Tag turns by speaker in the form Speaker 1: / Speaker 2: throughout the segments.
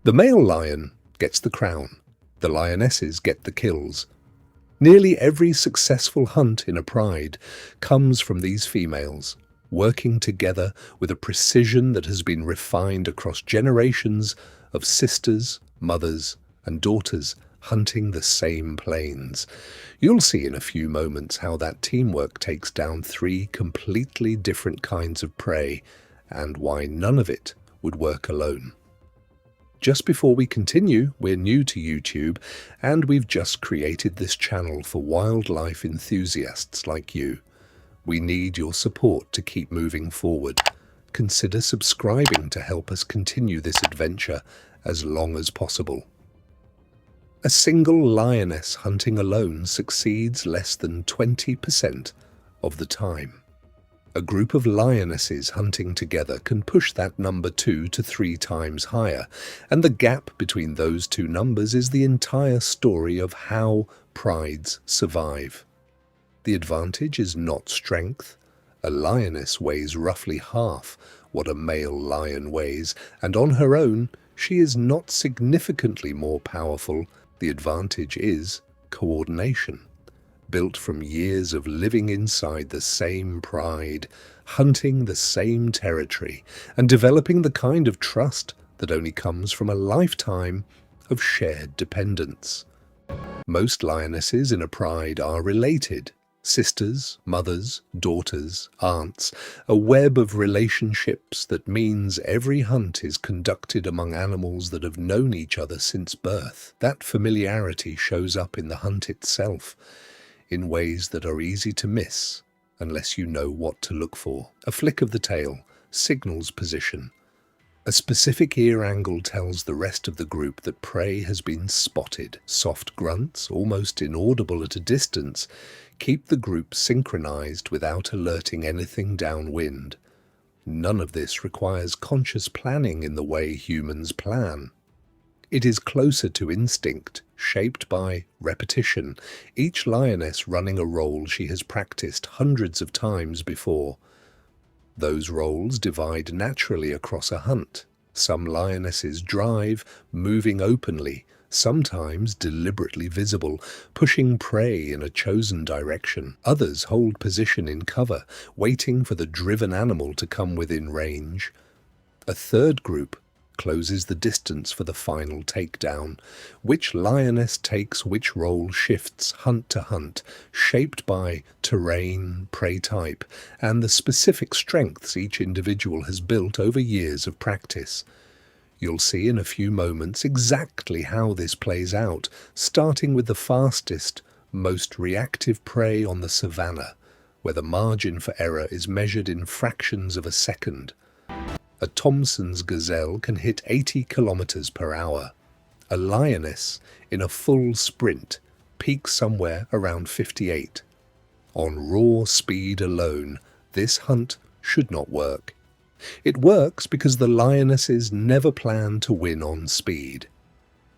Speaker 1: The male lion gets the crown. The lionesses get the kills. Nearly every successful hunt in a pride comes from these females, working together with a precision that has been refined across generations of sisters, mothers, and daughters hunting the same plains. You'll see in a few moments how that teamwork takes down three completely different kinds of prey and why none of it would work alone. Just before we continue, we're new to YouTube and we've just created this channel for wildlife enthusiasts like you. We need your support to keep moving forward. Consider subscribing to help us continue this adventure as long as possible. A single lioness hunting alone succeeds less than 20% of the time. A group of lionesses hunting together can push that number 2 to 3 times higher, and the gap between those two numbers is the entire story of how prides survive. The advantage is not strength. A lioness weighs roughly half what a male lion weighs, and on her own, she is not significantly more powerful. The advantage is coordination. Built from years of living inside the same pride, hunting the same territory, and developing the kind of trust that only comes from a lifetime of shared dependence. Most lionesses in a pride are related. Sisters, mothers, daughters, aunts, a web of relationships that means every hunt is conducted among animals that have known each other since birth. That familiarity shows up in the hunt itself, in ways that are easy to miss unless you know what to look for. A flick of the tail signals position. A specific ear angle tells the rest of the group that prey has been spotted. Soft grunts, almost inaudible at a distance, keep the group synchronized without alerting anything downwind. None of this requires conscious planning in the way humans plan. It is closer to instinct, shaped by repetition, each lioness running a role she has practiced hundreds of times before. Those roles divide naturally across a hunt. Some lionesses drive, moving openly, sometimes deliberately visible, pushing prey in a chosen direction. Others hold position in cover, waiting for the driven animal to come within range. A third group closes the distance for the final takedown. Which lioness takes which role shifts hunt to hunt, shaped by terrain, prey type, and the specific strengths each individual has built over years of practice. You'll see in a few moments exactly how this plays out, starting with the fastest, most reactive prey on the savanna, where the margin for error is measured in fractions of a second. A Thompson's gazelle can hit 80 kilometers per hour. A lioness, in a full sprint, peaks somewhere around 58. On raw speed alone, this hunt should not work. It works because the lionesses never plan to win on speed.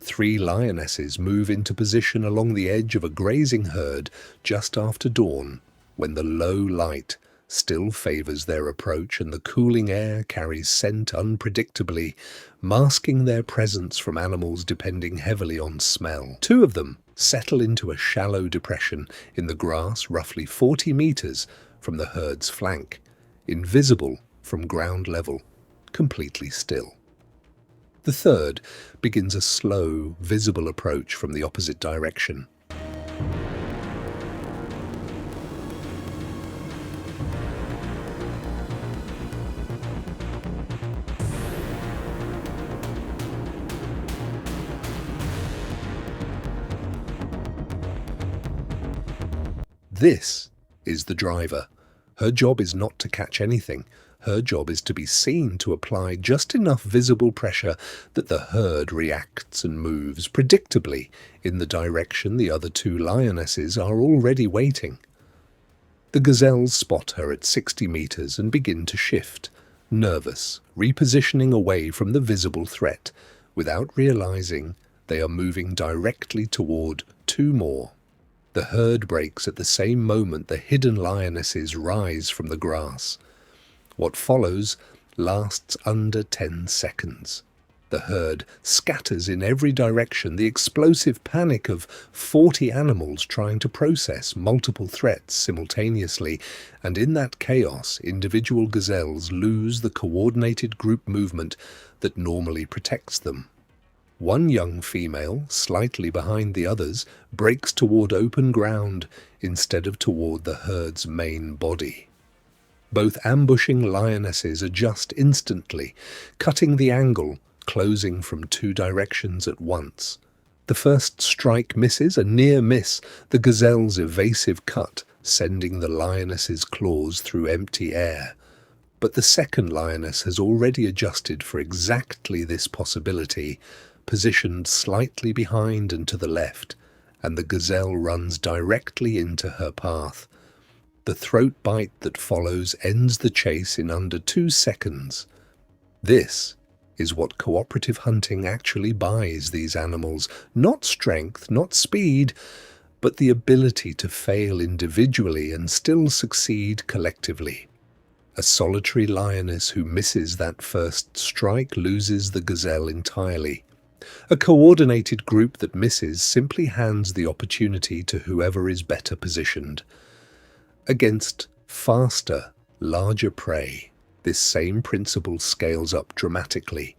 Speaker 1: 3 lionesses move into position along the edge of a grazing herd just after dawn, when the low light still favors their approach and the cooling air carries scent unpredictably, masking their presence from animals depending heavily on smell. 2 of them settle into a shallow depression in the grass roughly 40 meters from the herd's flank, invisible from ground level, completely still. The third begins a slow, visible approach from the opposite direction. This is the driver. Her job is not to catch anything. Her job is to be seen to apply just enough visible pressure that the herd reacts and moves predictably in the direction the other 2 lionesses are already waiting. The gazelles spot her at 60 meters and begin to shift, nervous, repositioning away from the visible threat. Without realizing, they are moving directly toward 2 more. The herd breaks at the same moment the hidden lionesses rise from the grass. What follows lasts under 10 seconds. The herd scatters in every direction, the explosive panic of 40 animals trying to process multiple threats simultaneously, and in that chaos, individual gazelles lose the coordinated group movement that normally protects them. One young female, slightly behind the others, breaks toward open ground instead of toward the herd's main body. Both ambushing lionesses adjust instantly, cutting the angle, closing from two directions at once. The first strike misses, a near miss, the gazelle's evasive cut sending the lioness's claws through empty air. But the second lioness has already adjusted for exactly this possibility, positioned slightly behind and to the left, and the gazelle runs directly into her path. The throat bite that follows ends the chase in under 2 seconds. This is what cooperative hunting actually buys these animals. Not strength, not speed, but the ability to fail individually and still succeed collectively. A solitary lioness who misses that first strike loses the gazelle entirely. A coordinated group that misses simply hands the opportunity to whoever is better positioned. Against faster, larger prey, this same principle scales up dramatically,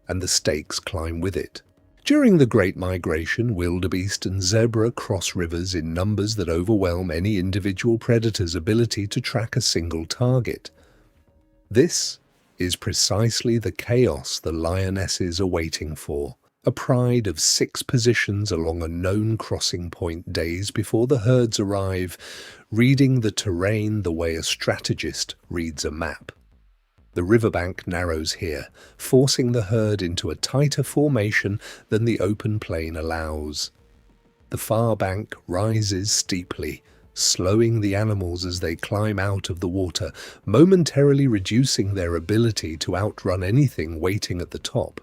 Speaker 1: and the stakes climb with it. During the Great Migration, wildebeest and zebra cross rivers in numbers that overwhelm any individual predator's ability to track a single target. This is precisely the chaos the lionesses are waiting for. A pride of 6 positions along a known crossing point days before the herds arrive, reading the terrain the way a strategist reads a map. The riverbank narrows here, forcing the herd into a tighter formation than the open plain allows. The far bank rises steeply, slowing the animals as they climb out of the water, momentarily reducing their ability to outrun anything waiting at the top.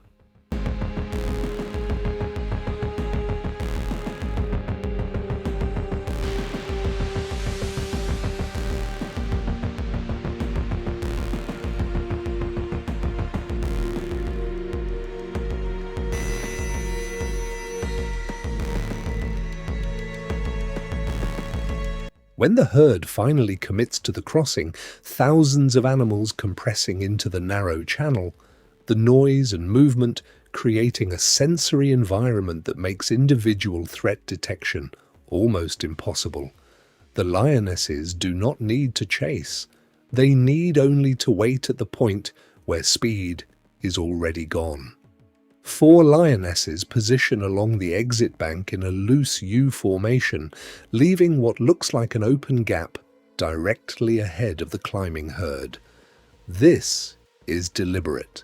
Speaker 1: When the herd finally commits to the crossing, thousands of animals compressing into the narrow channel, the noise and movement creating a sensory environment that makes individual threat detection almost impossible. The lionesses do not need to chase. They need only to wait at the point where speed is already gone. 4 lionesses position along the exit bank in a loose U formation, leaving what looks like an open gap directly ahead of the climbing herd. This is deliberate.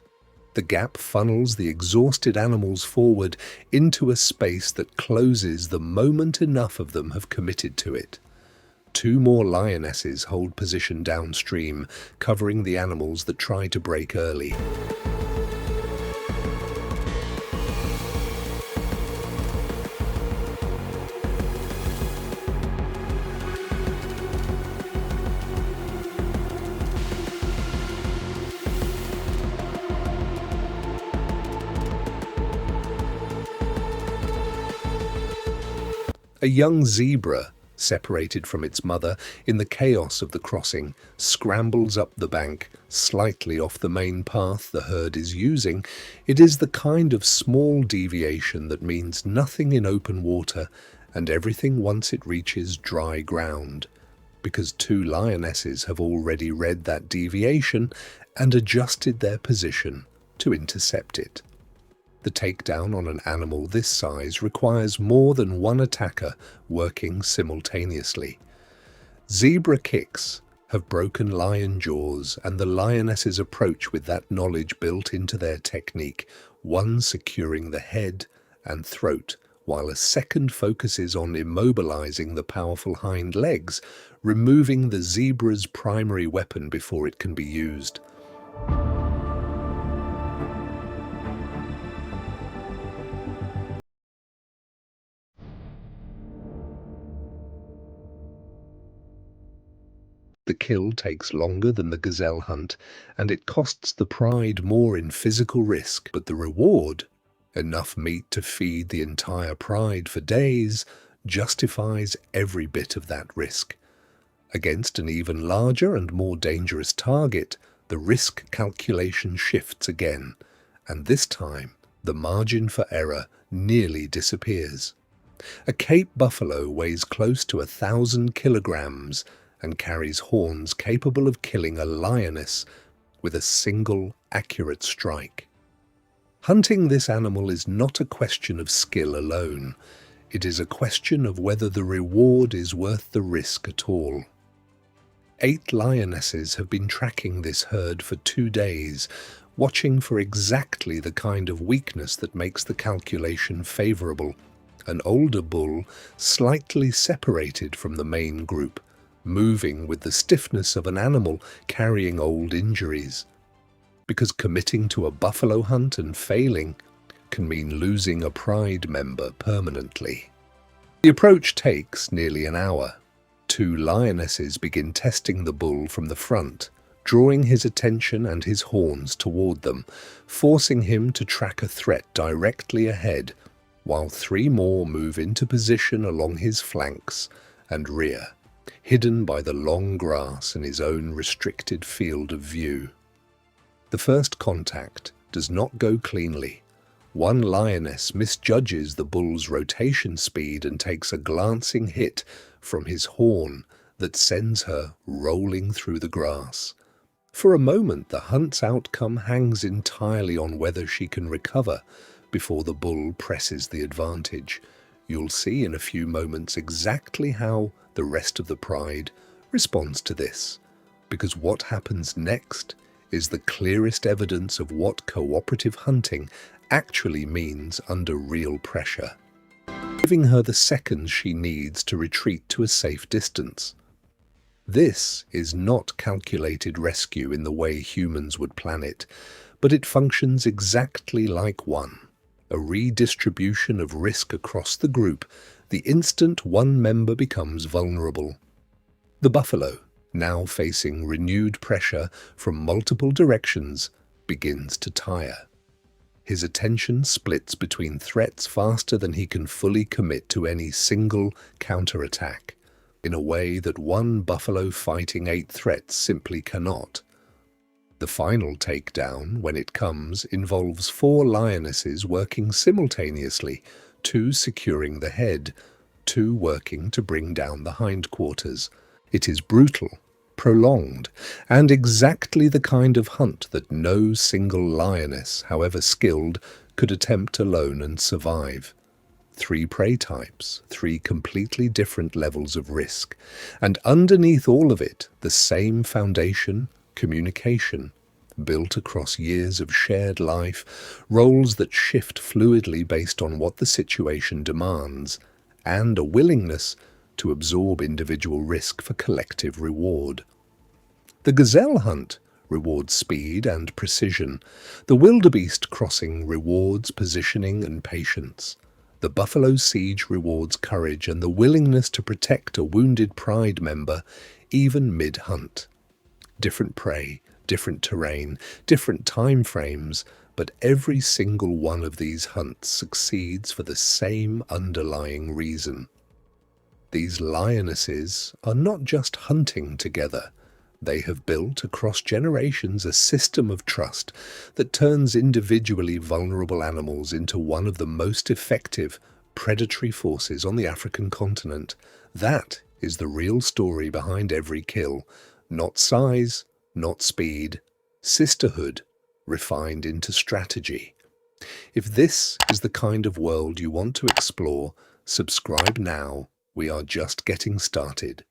Speaker 1: The gap funnels the exhausted animals forward into a space that closes the moment enough of them have committed to it. 2 more lionesses hold position downstream, covering the animals that try to break early. A young zebra, separated from its mother in the chaos of the crossing, scrambles up the bank, slightly off the main path the herd is using. It is the kind of small deviation that means nothing in open water and everything once it reaches dry ground, because 2 lionesses have already read that deviation and adjusted their position to intercept it. The takedown on an animal this size requires more than one attacker working simultaneously. Zebra kicks have broken lion jaws, and the lionesses approach with that knowledge built into their technique, one securing the head and throat, while a second focuses on immobilizing the powerful hind legs, removing the zebra's primary weapon before it can be used. The kill takes longer than the gazelle hunt, and it costs the pride more in physical risk, but the reward, enough meat to feed the entire pride for days, justifies every bit of that risk. Against an even larger and more dangerous target, the risk calculation shifts again, and this time the margin for error nearly disappears. A Cape buffalo weighs close to 1,000 kilograms and carries horns capable of killing a lioness with a single accurate strike. Hunting this animal is not a question of skill alone. It is a question of whether the reward is worth the risk at all. 8 lionesses have been tracking this herd for 2 days, watching for exactly the kind of weakness that makes the calculation favorable. An older bull, slightly separated from the main group, moving with the stiffness of an animal carrying old injuries. Because committing to a buffalo hunt and failing can mean losing a pride member permanently. The approach takes nearly an hour. 2 lionesses begin testing the bull from the front, drawing his attention and his horns toward them, forcing him to track a threat directly ahead, while 3 more move into position along his flanks and rear, hidden by the long grass in his own restricted field of view. The first contact does not go cleanly. One lioness misjudges the bull's rotation speed and takes a glancing hit from his horn that sends her rolling through the grass. For a moment, the hunt's outcome hangs entirely on whether she can recover before the bull presses the advantage. You'll see in a few moments exactly how the rest of the pride responds to this, because what happens next is the clearest evidence of what cooperative hunting actually means under real pressure, giving her the seconds she needs to retreat to a safe distance. This is not calculated rescue in the way humans would plan it, but it functions exactly like one, a redistribution of risk across the group the instant one member becomes vulnerable. The buffalo, now facing renewed pressure from multiple directions, begins to tire. His attention splits between threats faster than he can fully commit to any single counterattack, in a way that one buffalo fighting 8 threats simply cannot. The final takedown, when it comes, involves 4 lionesses working simultaneously, 2 securing the head, 2 working to bring down the hindquarters. It is brutal, prolonged, and exactly the kind of hunt that no single lioness, however skilled, could attempt alone and survive. 3 prey types, 3 completely different levels of risk, and underneath all of it, the same foundation, communication, built across years of shared life, roles that shift fluidly based on what the situation demands, and a willingness to absorb individual risk for collective reward. The gazelle hunt rewards speed and precision. The wildebeest crossing rewards positioning and patience. The buffalo siege rewards courage and the willingness to protect a wounded pride member, even mid-hunt. Different prey, different terrain, different time frames, but every single one of these hunts succeeds for the same underlying reason. These lionesses are not just hunting together. They have built across generations a system of trust that turns individually vulnerable animals into one of the most effective predatory forces on the African continent. That is the real story behind every kill. Not size, not speed, sisterhood refined into strategy. If this is the kind of world you want to explore, subscribe now. We are just getting started.